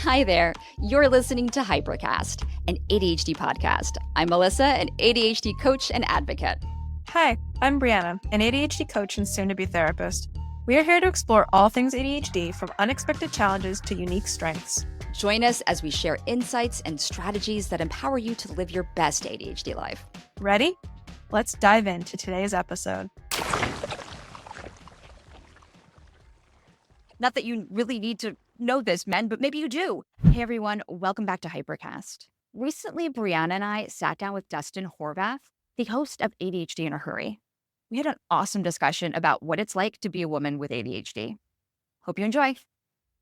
Hi there. You're listening to Hypercast, an ADHD podcast. I'm Melissa, an ADHD coach and advocate. Hi, I'm Brianna, an ADHD coach and soon-to-be therapist. We are here to explore all things ADHD, from unexpected challenges to unique strengths. Join us as we share insights and strategies that empower you to live your best ADHD life. Ready? Let's dive into today's episode. Not that you really need to know this, men, but maybe you do. Hey, everyone. Welcome back to Hypercast. Recently, Brianna and I sat down with Dustin Horvath, the host of ADHD in a Hurry. We had an awesome discussion about what it's like to be a woman with ADHD. Hope you enjoy.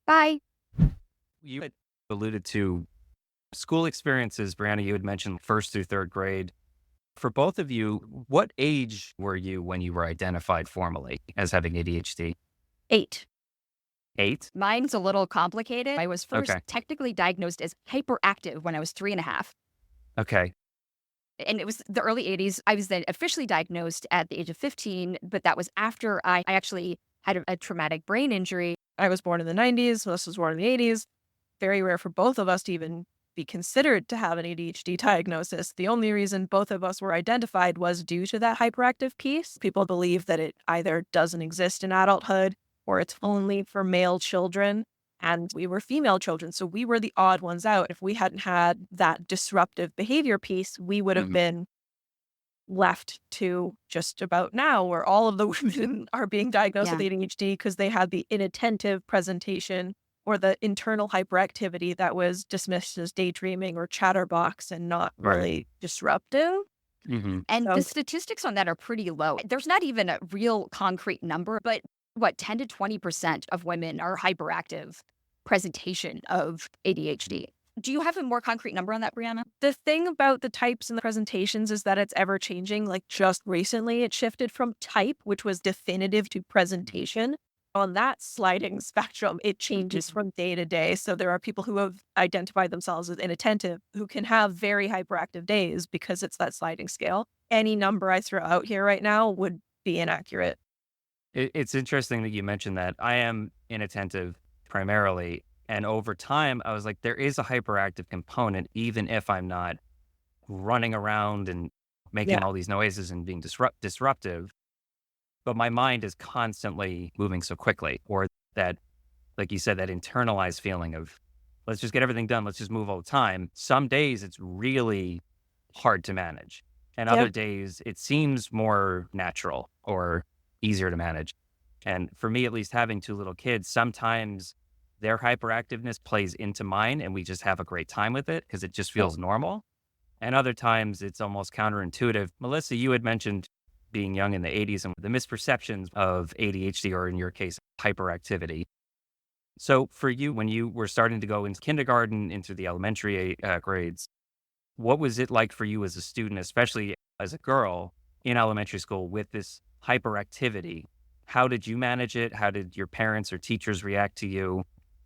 Bye. You had alluded to school experiences, Brianna. You had mentioned first through third grade. For both of you, what age were you when you were identified formally as having ADHD? 8. 8? Mine's a little complicated. I was first technically diagnosed as hyperactive when I was 3.5. Okay. And it was the early 80s. I was then officially diagnosed at the age of 15, but that was after I actually had a traumatic brain injury. I was born in the 90s, Melissa was born in the 80s. Very rare for both of us to even be considered to have an ADHD diagnosis. The only reason both of us were identified was due to that hyperactive piece. People believe that it either doesn't exist in adulthood or it's only for male children. And we were female children, so we were the odd ones out. If we hadn't had that disruptive behavior piece, we would have been left to just about now, where all of the women are being diagnosed with ADHD because they had the inattentive presentation or the internal hyperactivity that was dismissed as daydreaming or chatterbox and not really disruptive. And the statistics on that are pretty low. There's not even a real concrete number, but 10 to 20% of women are hyperactive presentation of ADHD. Do you have a more concrete number on that, Brianna? The thing about the types and the presentations is that it's ever changing. Like just recently, it shifted from type, which was definitive, to presentation. On that sliding spectrum, it changes from day to day. So there are people who have identified themselves as inattentive who can have very hyperactive days because it's that sliding scale. Any number I throw out here right now would be inaccurate. It's interesting that you mentioned that. I am inattentive primarily. And over time, I was like, there is a hyperactive component, even if I'm not running around and making all these noises and being disruptive. But my mind is constantly moving so quickly, or that, like you said, that internalized feeling of, let's just get everything done. Let's just move all the time. Some days it's really hard to manage. And other days it seems more natural or easier to manage. And for me, at least, having 2 little kids, sometimes their hyperactiveness plays into mine and we just have a great time with it because it just feels normal. And other times it's almost counterintuitive. Melissa, you had mentioned being young in the 80s and the misperceptions of ADHD, or in your case, hyperactivity. So for you, when you were starting to go into kindergarten, into the elementary grades, what was it like for you as a student, especially as a girl in elementary school with this hyperactivity? How did you manage it? How did your parents or teachers react to you?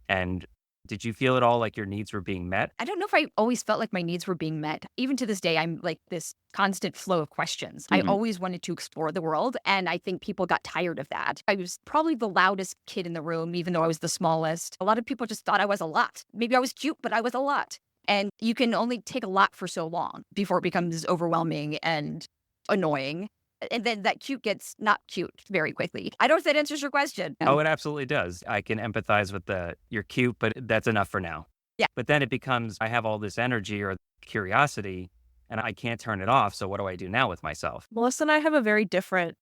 And did you feel at all like your needs were being met? I don't know if I always felt like my needs were being met. Even to this day, I'm like this constant flow of questions. I always wanted to explore the world, and I think people got tired of that. I was probably the loudest kid in the room, even though I was the smallest. A lot of people just thought I was a lot. Maybe I was cute, but I was a lot. And you can only take a lot for so long before it becomes overwhelming and annoying. And then that cute gets not cute very quickly. I don't know if that answers your question. Oh, it absolutely does. I can empathize with you're cute, but that's enough for now. Yeah. But then it becomes, I have all this energy or curiosity and I can't turn it off. So what do I do now with myself? Melissa and I have a very different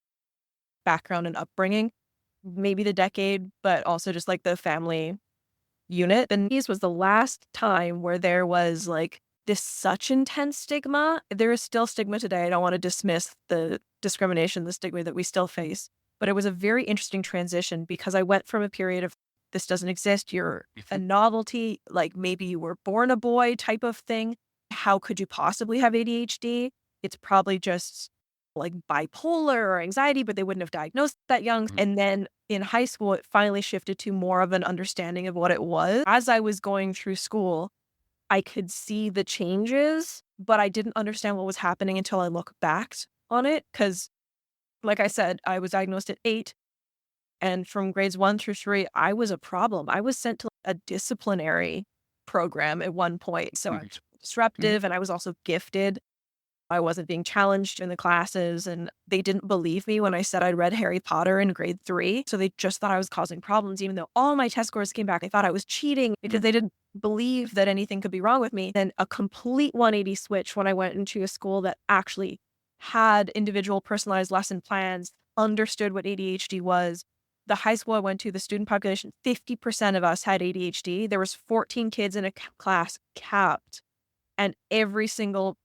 background and upbringing, maybe the decade, but also just like the family unit. And this was the last time where there was like this such intense stigma. There is still stigma today. I don't want to dismiss the discrimination, the stigma that we still face. But it was a very interesting transition because I went from a period of this doesn't exist, you're a novelty, like maybe you were born a boy type of thing. How could you possibly have ADHD? It's probably just like bipolar or anxiety, but they wouldn't have diagnosed that young. And then in high school, it finally shifted to more of an understanding of what it was. As I was going through school, I could see the changes, but I didn't understand what was happening until I looked back on it. Because, like I said, I was diagnosed at 8. And from grades 1 through 3, I was a problem. I was sent to a disciplinary program at one point. So I Mhm. was disruptive and I was also gifted. I wasn't being challenged in the classes, and they didn't believe me when I said I'd read Harry Potter in grade 3. So they just thought I was causing problems, even though all my test scores came back. They thought I was cheating because they didn't believe that anything could be wrong with me. Then a complete 180 switch when I went into a school that actually had individual personalized lesson plans, understood what ADHD was. The high school I went to, the student population, 50% of us had ADHD. There was 14 kids in a class capped. And every single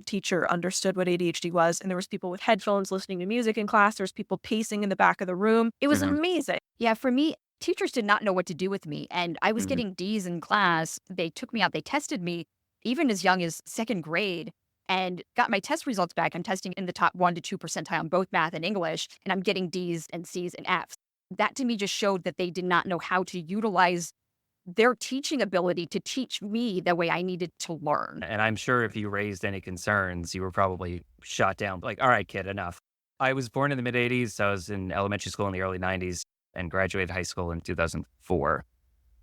teacher understood what ADHD was. And there was people with headphones listening to music in class. There was people pacing in the back of the room. It was Mhm. amazing. Yeah, for me, teachers did not know what to do with me. And I was Mhm. getting D's in class. They took me out, they tested me even as young as second grade and got my test results back. I'm testing in the top 1 to 2 percentile on both math and English, and I'm getting D's and C's and F's. That to me just showed that they did not know how to utilize their teaching ability to teach me the way I needed to learn. And I'm sure if you raised any concerns, you were probably shot down. Like, all right, kid, enough. I was born in the mid 80s. So I was in elementary school in the early 90s and graduated high school in 2004.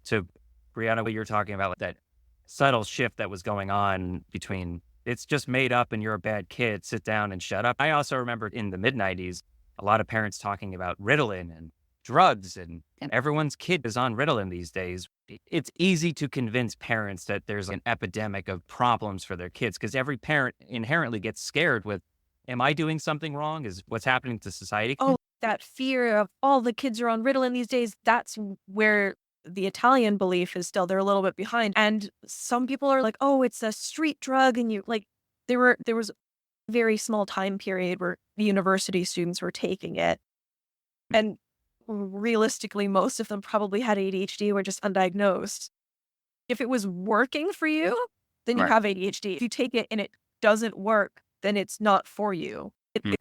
So, Brianna, what you're talking about, that subtle shift that was going on between it's just made up and you're a bad kid, sit down and shut up. I also remember in the mid 90s, a lot of parents talking about Ritalin and drugs, and everyone's kid is on Ritalin these days. It's easy to convince parents that there's an epidemic of problems for their kids because every parent inherently gets scared with, am I doing something wrong? Is what's happening to society? Oh, that fear of all the kids are on Ritalin these days. That's where the Italian belief is still, they're a little bit behind. And some people are like, oh, it's a street drug. And you like, there was a very small time period where the university students were taking it. And realistically, most of them probably had ADHD, were just undiagnosed. If it was working for you, then you Right. have ADHD. If you take it and it doesn't work, then it's not for you.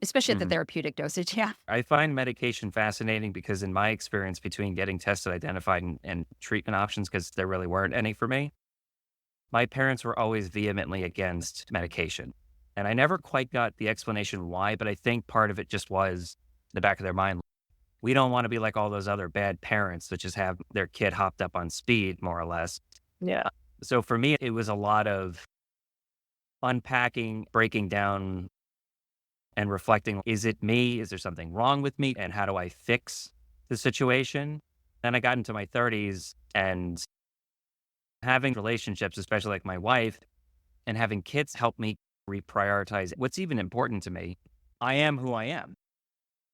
Especially at the Mhm. therapeutic dosage. Yeah. I find medication fascinating because in my experience between getting tested, identified, and treatment options, because there really weren't any for me, my parents were always vehemently against medication. And I never quite got the explanation why, but I think part of it just was in the back of their mind. We don't want to be like all those other bad parents that just have their kid hopped up on speed, more or less. Yeah. So for me, it was a lot of unpacking, breaking down, and reflecting, is it me? Is there something wrong with me? And how do I fix the situation? Then I got into my 30s and having relationships, especially like my wife, and having kids helped me reprioritize what's even important to me. I am who I am,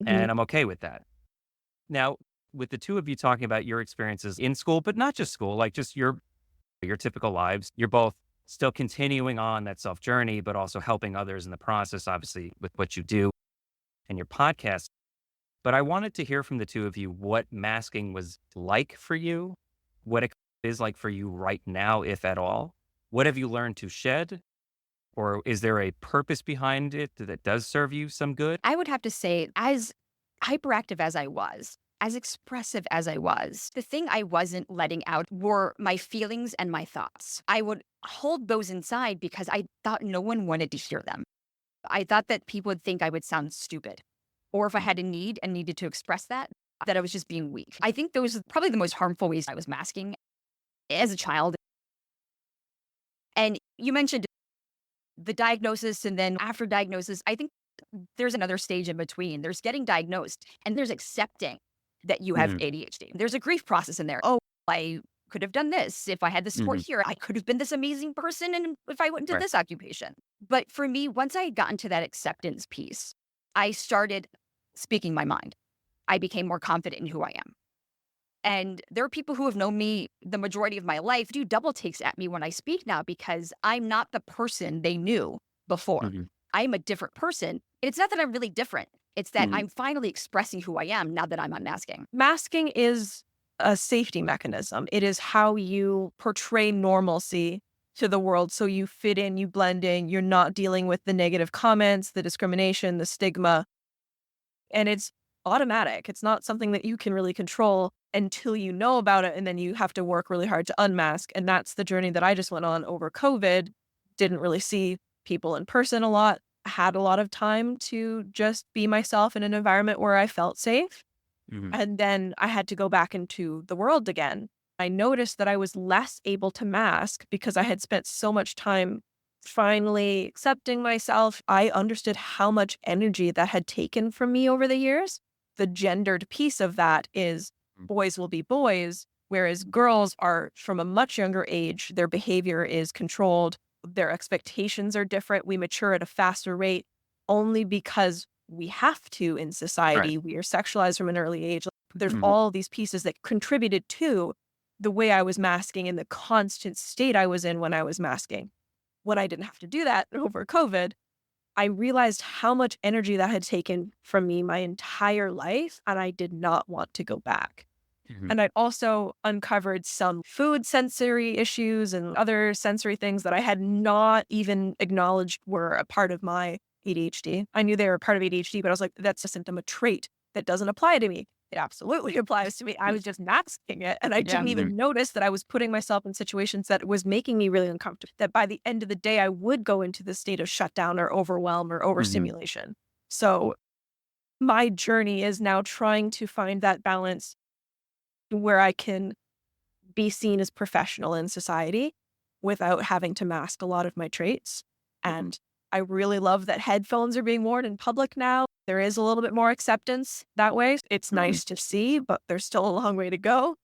and I'm okay with that. Now, with the two of you talking about your experiences in school, but not just school, like just your typical lives, you're both still continuing on that self journey, but also helping others in the process, obviously, with what you do and your podcast. But I wanted to hear from the two of you what masking was like for you, what it is like for you right now, if at all. What have you learned to shed? Or is there a purpose behind it that does serve you some good? I would have to say, as hyperactive as I was, as expressive as I was, the thing I wasn't letting out were my feelings and my thoughts. I would hold those inside because I thought no one wanted to hear them. I thought that people would think I would sound stupid. Or if I had a need and needed to express that, that I was just being weak. I think those are probably the most harmful ways I was masking as a child. And you mentioned the diagnosis and then after diagnosis, I think there's another stage in between. There's getting diagnosed and there's accepting that you have Mhm. ADHD. There's a grief process in there. Oh, I could have done this. If I had the support here, I could have been this amazing person. And if I went into Right. this occupation. But for me, once I got into that acceptance piece, I started speaking my mind. I became more confident in who I am. And there are people who have known me the majority of my life do double takes at me when I speak now because I'm not the person they knew before. Mhm. I'm a different person. It's not that I'm really different. It's that Mhm. I'm finally expressing who I am now that I'm unmasking. Masking is a safety mechanism. It is how you portray normalcy to the world. So you fit in, you blend in, you're not dealing with the negative comments, the discrimination, the stigma. And it's automatic. It's not something that you can really control until you know about it. And then you have to work really hard to unmask. And that's the journey that I just went on over COVID. Didn't really see people in person a lot. Had a lot of time to just be myself in an environment where I felt safe. Mhm. And then I had to go back into the world again. I noticed that I was less able to mask because I had spent so much time finally accepting myself. I understood how much energy that had taken from me over the years. The gendered piece of that is boys will be boys, whereas girls are from a much younger age. Their behavior is controlled. Their expectations are different. We mature at a faster rate only because we have to in society. Right. We are sexualized from an early age. There's Mhm. all these pieces that contributed to the way I was masking and the constant state I was in when I was masking. When I didn't have to do that over COVID, I realized how much energy that had taken from me my entire life, and I did not want to go back. Mhm. And I'd also uncovered some food sensory issues and other sensory things that I had not even acknowledged were a part of my ADHD. I knew they were a part of ADHD, but I was like, that's a symptom, a trait that doesn't apply to me. It absolutely applies to me. I was just masking it. And I didn't even notice that I was putting myself in situations that was making me really uncomfortable. That by the end of the day, I would go into the state of shutdown or overwhelm or overstimulation. So my journey is now trying to find that balance where I can be seen as professional in society without having to mask a lot of my traits. And I really love that headphones are being worn in public now. There is a little bit more acceptance that way. It's nice to see, but there's still a long way to go.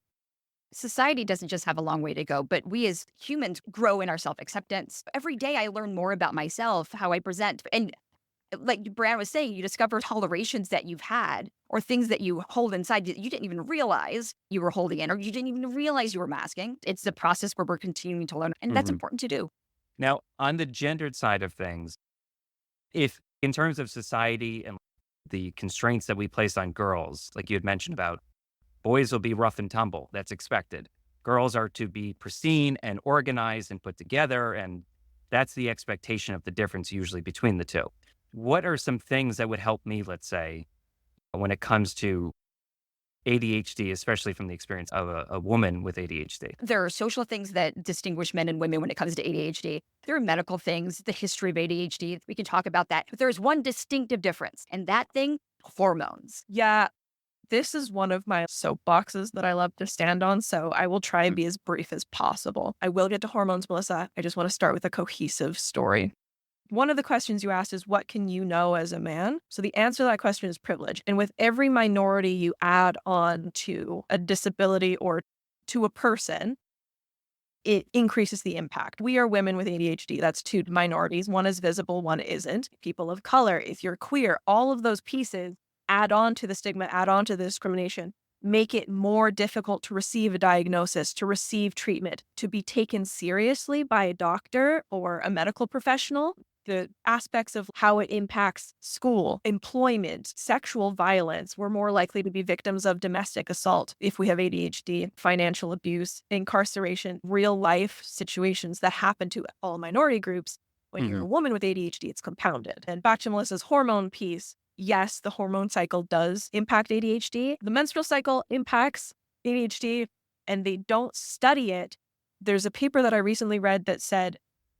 Society doesn't just have a long way to go, but we as humans grow in our self-acceptance. Every day I learn more about myself, how I present. And like Brianna was saying, you discover tolerations that you've had or things that you hold inside that you didn't even realize you were holding in, or you didn't even realize you were masking. It's the process where we're continuing to learn, and that's important to do. Now, on the gendered side of things, if in terms of society and the constraints that we place on girls, like you had mentioned about boys will be rough and tumble, that's expected. Girls are to be pristine and organized and put together, and that's the expectation of the difference usually between the two. What are some things that would help me, let's say, when it comes to ADHD, especially from the experience of a woman with ADHD? There are social things that distinguish men and women when it comes to ADHD. There are medical things, the history of ADHD. We can talk about that. But there's one distinctive difference, and that thing, hormones. Yeah, this is one of my soapboxes that I love to stand on, so I will try and be as brief as possible. I will get to hormones, Melissa. I just want to start with a cohesive story. One of the questions you asked is, what can you know as a man? So the answer to that question is privilege. And with every minority you add on to a disability or to a person, it increases the impact. We are women with ADHD. That's two minorities. One is visible, one isn't. People of color, if you're queer, all of those pieces add on to the stigma, add on to the discrimination, make it more difficult to receive a diagnosis, to receive treatment, to be taken seriously by a doctor or a medical professional. The aspects of how it impacts school, employment, sexual violence. We're more likely to be victims of domestic assault if we have ADHD, financial abuse, incarceration, real life situations that happen to all minority groups. When you're a woman with ADHD, it's compounded. And back to Melissa's hormone piece, yes, the hormone cycle does impact ADHD. The menstrual cycle impacts ADHD, and they don't study it. There's a paper that I recently read that said,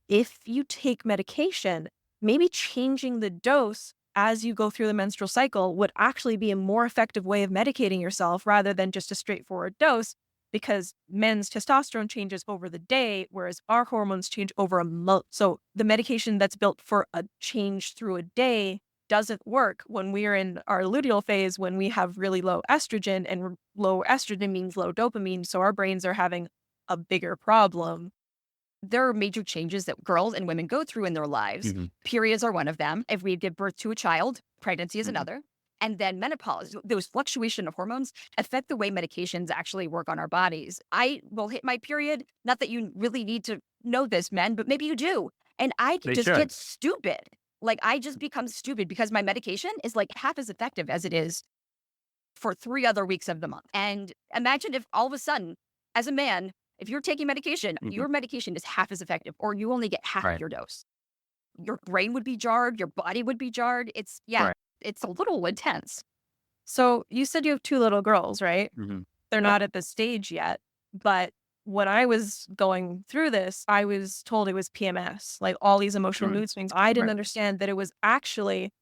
if you take medication, maybe changing the dose as you go through the menstrual cycle would actually be a more effective way of medicating yourself rather than just a straightforward dose, because men's testosterone changes over the day, whereas our hormones change over a month. So the medication that's built for a change through a day doesn't work when we're in our luteal phase, when we have really low estrogen, and low estrogen means low dopamine. So our brains are having a bigger problem. There are major changes that girls and women go through in their lives. Periods are one of them. If we give birth to a child, pregnancy is another. And then menopause, those fluctuation of hormones affect the way medications actually work on our bodies. I will hit my period. Not that you really need to know this, men, but maybe you do. And I They just should. get stupid. Like I just become stupid because my medication is like half as effective as it is for 3 other weeks of the month. And imagine if all of a sudden, as a man, if you're taking medication, your medication is half as effective, or you only get half of your dose. Your brain would be jarred, your body would be jarred. It's a little intense. So you said you have 2 little girls, right? They're not at the stage yet, but when I was going through this, I was told it was PMS, like all these emotional mood swings. I didn't understand that it was actually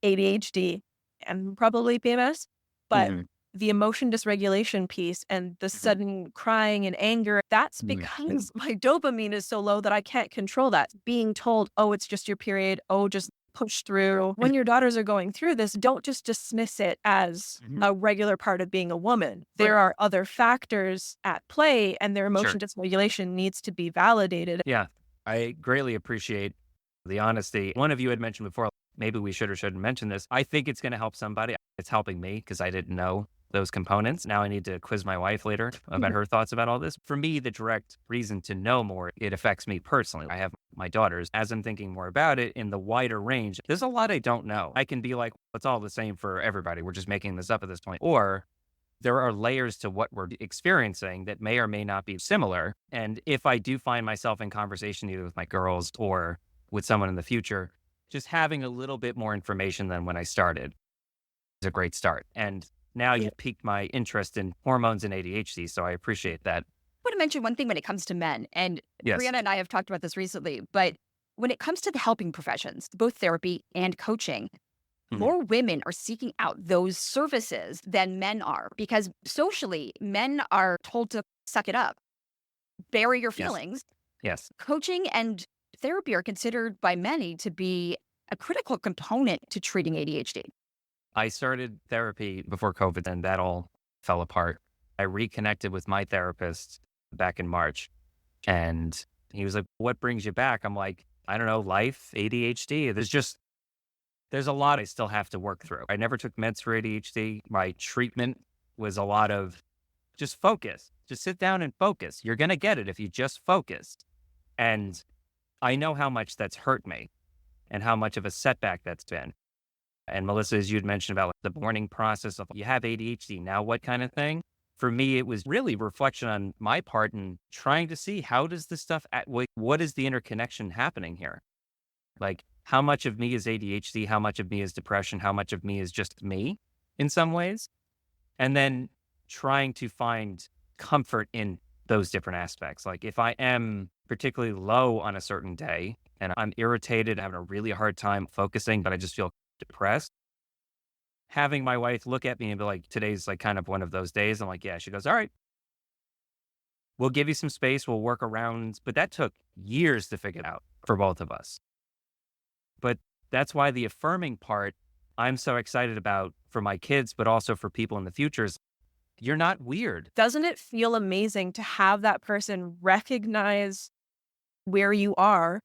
ADHD and probably PMS, but the emotion dysregulation piece and the sudden crying and anger, that's because my dopamine is so low that I can't control that. Being told, oh, it's just your period. Oh, just push through. When your daughters are going through this, don't just dismiss it as a regular part of being a woman. There are other factors at play, and their emotion dysregulation needs to be validated. Yeah, I greatly appreciate the honesty. One of you had mentioned before, maybe we should or shouldn't mention this. I think it's going to help somebody. It's helping me because I didn't know those components. Now I need to quiz my wife later about her thoughts about all this. For me, the direct reason to know more, it affects me personally. I have my daughters. As I'm thinking more about it in the wider range, there's a lot I don't know. I can be like, it's all the same for everybody. We're just making this up at this point. Or there are layers to what we're experiencing that may or may not be similar. And if I do find myself in conversation either with my girls or with someone in the future, just having a little bit more information than when I started is a great start. And now you've piqued my interest in hormones and ADHD, so I appreciate that. I want to mention one thing when it comes to men, and Brianna and I have talked about this recently, but when it comes to the helping professions, both therapy and coaching, more women are seeking out those services than men are, because socially, men are told to suck it up, bury your feelings. Yes. Coaching and therapy are considered by many to be a critical component to treating ADHD. I started therapy before COVID and that all fell apart. I reconnected with my therapist back in March and he was like, what brings you back? I'm like, I don't know, life, ADHD. There's a lot I still have to work through. I never took meds for ADHD. My treatment was a lot of just focus. Just sit down and focus. You're going to get it if you just focus. And I know how much that's hurt me and how much of a setback that's been. And Melissa, as you'd mentioned about the mourning process of you have ADHD, now what kind of thing? For me, it was really reflection on my part in trying to see how does this stuff, what is the interconnection happening here? Like how much of me is ADHD? How much of me is depression? How much of me is just me in some ways? And then trying to find comfort in those different aspects. Like if I am particularly low on a certain day and I'm irritated, having a really hard time focusing, but I just feel depressed, having my wife look at me and be like, today's like kind of one of those days. I'm like, yeah. She goes, all right, we'll give you some space. We'll work around. But that took years to figure out for both of us. But that's why the affirming part I'm so excited about for my kids, but also for people in the future is you're not weird. Doesn't it feel amazing to have that person recognize where you are,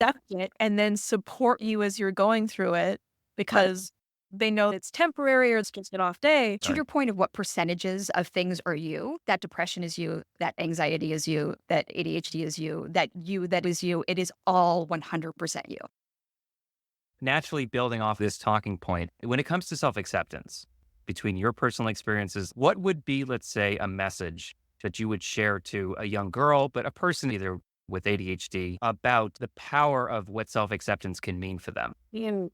accept it, and then support you as you're going through it because they know it's temporary or it's just an off day. To your point of what percentages of things are you, that depression is you, that anxiety is you, that ADHD is you, that is you, it is all 100% you. Naturally building off this talking point, when it comes to self-acceptance, between your personal experiences, what would be, let's say, a message that you would share to a young girl, but a person either with ADHD about the power of what self-acceptance can mean for them?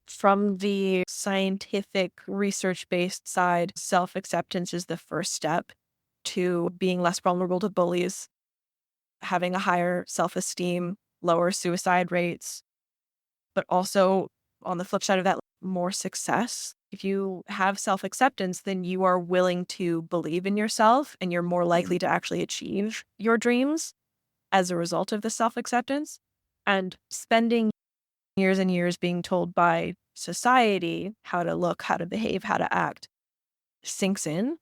From the scientific research-based side, self-acceptance is the first step to being less vulnerable to bullies, having a higher self-esteem, lower suicide rates, but also on the flip side of that, more success. If you have self-acceptance, then you are willing to believe in yourself and you're more likely to actually achieve your dreams as a result of the self-acceptance. And spending years and years being told by society how to look, how to behave, how to act sinks in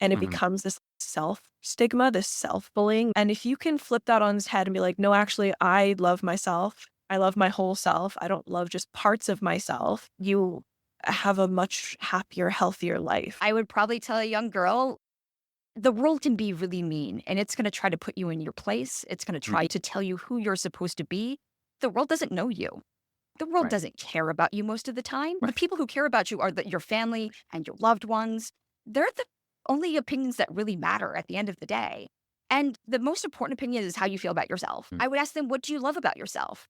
and it becomes this self-stigma, this self-bullying. And if you can flip that on its head and be like, no, actually, I love myself. I love my whole self. I don't love just parts of myself. You have a much happier, healthier life. I would probably tell a young girl, the world can be really mean and it's going to try to put you in your place. It's going to try to tell you who you're supposed to be. The world doesn't know you. The world doesn't care about you most of the time. The people who care about you are your family and your loved ones. They're the only opinions that really matter at the end of the day. And the most important opinion is how you feel about yourself. I would ask them, what do you love about yourself?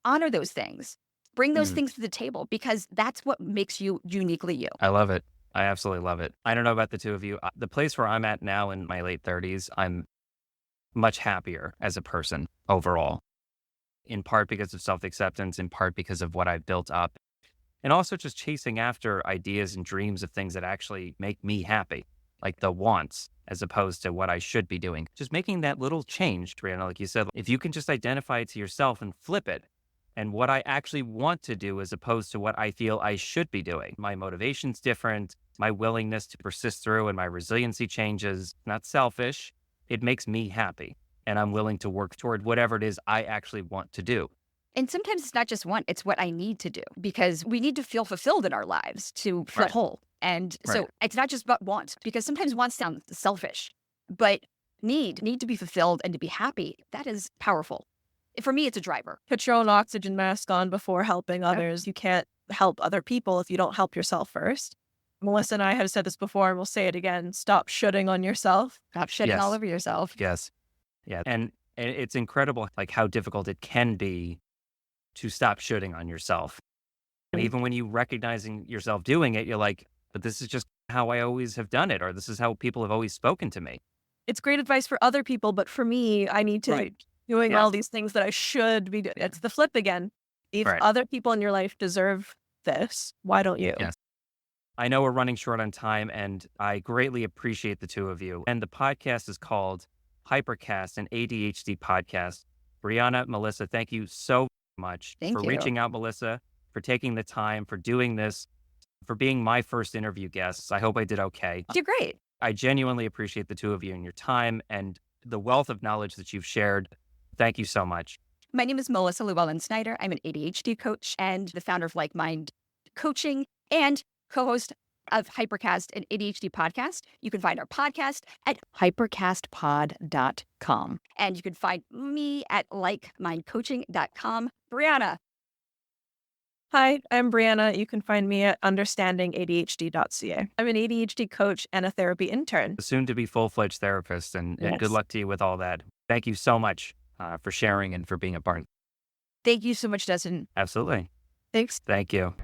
Honor those things. Bring those things to the table because that's what makes you uniquely you. I love it. I absolutely love it. I don't know about the two of you. The place where I'm at now in my late 30s, I'm much happier as a person overall, in part because of self-acceptance, in part because of what I've built up. And also just chasing after ideas and dreams of things that actually make me happy, like the wants as opposed to what I should be doing. Just making that little change, Brianna, like you said, if you can just identify it to yourself and flip it and what I actually want to do as opposed to what I feel I should be doing. My motivation's different, my willingness to persist through and my resiliency changes, not selfish. It makes me happy and I'm willing to work toward whatever it is I actually want to do. And sometimes it's not just want, it's what I need to do because we need to feel fulfilled in our lives to feel Right. whole. And so Right. it's not just about want because sometimes want sounds selfish, but need to be fulfilled and to be happy. That is powerful. For me, it's a driver. Put your own oxygen mask on before helping others. You can't help other people if you don't help yourself first. Melissa and I have said this before, and we'll say it again. Stop shooting on yourself. Stop shitting Yes. all over yourself. Yes. Yeah. And it's incredible like how difficult it can be to stop shooting on yourself. And even when you recognizing yourself doing it, you're like, but this is just how I always have done it, or this is how people have always spoken to me. It's great advice for other people, but for me, I need to Right. doing Yes. all these things that I should be doing. It's the flip again. If Right. other people in your life deserve this, why don't you? Yes. I know we're running short on time, and I greatly appreciate the two of you. And the podcast is called Hypercast, an ADHD podcast. Brianna, Melissa, thank you so much Thank for you. reaching out, Melissa, for taking the time, for doing this, for being my first interview guest. I hope I did okay. You're great. I genuinely appreciate the two of you and your time and the wealth of knowledge that you've shared. Thank you so much. My name is Melissa Llewellyn-Snyder. I'm an ADHD coach and the founder of Like Mind Coaching and co-host of Hypercast, an ADHD podcast. You can find our podcast at hypercastpod.com. And you can find me at likemindcoaching.com. Brianna. Hi, I'm Brianna. You can find me at understandingadhd.ca. I'm an ADHD coach and a therapy intern. Soon to be full-fledged therapist, and Yes. good luck to you with all that. Thank you so much for sharing and for being a part. Thank you so much, Dustin. Absolutely. Thanks. Thank you.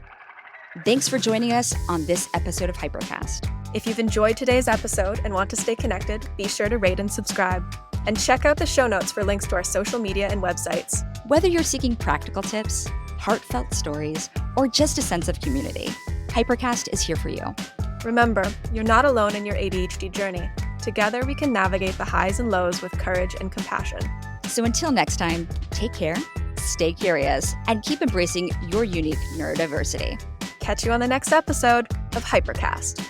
Thanks for joining us on this episode of Hypercast. If you've enjoyed today's episode and want to stay connected, be sure to rate and subscribe. And check out the show notes for links to our social media and websites. Whether you're seeking practical tips, heartfelt stories, or just a sense of community, Hypercast is here for you. Remember, you're not alone in your ADHD journey. Together, we can navigate the highs and lows with courage and compassion. So until next time, take care, stay curious, and keep embracing your unique neurodiversity. Catch you on the next episode of Hypercast.